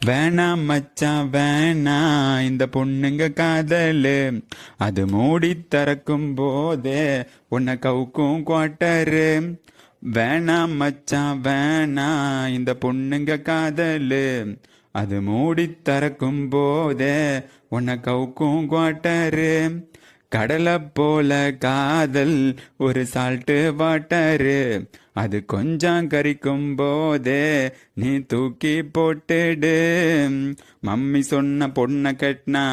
வேணாம் மச்சான் வேணாம் இந்த பொண்ணுங்க காதலு, அது மூடி திறக்கும் போதே உன்னை கவுக்கும் குவாட்டரு. வேணாம் மச்சான் வேணாம் இந்த பொண்ணுங்க காதலு, அது மூடி திறக்கும் போதே உன்னை கவுக்கும் குவாட்டரு. கடலை போல காதல் ஒரு சால்ட்டு வாட்டரு, அது கொஞ்சம் கரிக்கும் போதே நீ தூக்கி போட்டுடு. மம்மி சொன்ன பொண்ணை கட்டினா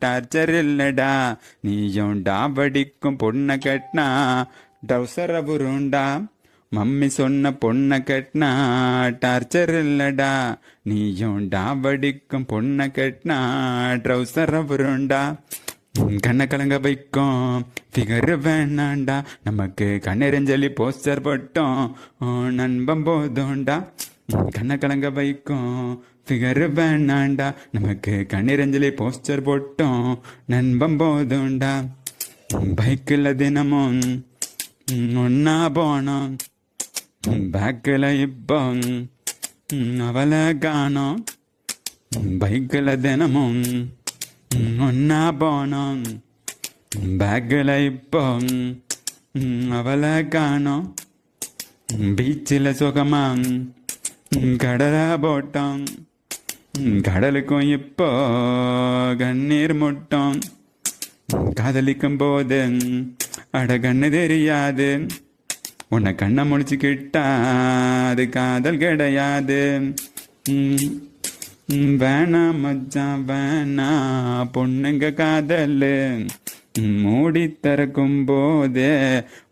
டார்ச்சர் இல்லடா, நீயும் டாவடிக்கும் பொண்ணை கட்டினா டவுசர புருண்டா. மம்மி சொன்ன பொண்ணை கட்டினா டார்ச்சர் இல்லடா, நீயும் டாவடிக்கும் பொண்ணை கட்டினா ட்ரௌசர புருண்டா. கண்ணை கலங்க வைக்கும் ஃபிகர் வேணாண்டா, நமக்கு கண்ணெறிஞ்சலி போஸ்டர் போட்டோம் நண்பம் போதோண்டா. கண்ணை கலங்க வைக்கும் ஃபிகர் வேணாண்டா, நமக்கு கண்ணெறிஞ்சலி போஸ்டர் போட்டோம் நண்பம் போதோண்டா. பைக்கில் தினமும் ஒன்னா போனோம், பேக்கில் இப்போ அவளை காணோம். பைக்கில் தினமும் ஒன்னா போனோம், பேக்கில் இப்போ அவளை காணோம். பீச்சில் சுகமா கடலை போட்டோம், கடலுக்கும் இப்போ கண்ணீர் முட்டோம். காதலிக்கும் போது அட கண்ணு தெரியாது, உன்னை கண்ணை முடிச்சுக்கிட்டா அது காதல் கிடையாது. வேணாம் மச்சான் வேணாம் பொண்ணுங்க காதலு, மூடி திறக்கும் போதே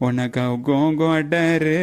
உனக்கு கோடரு.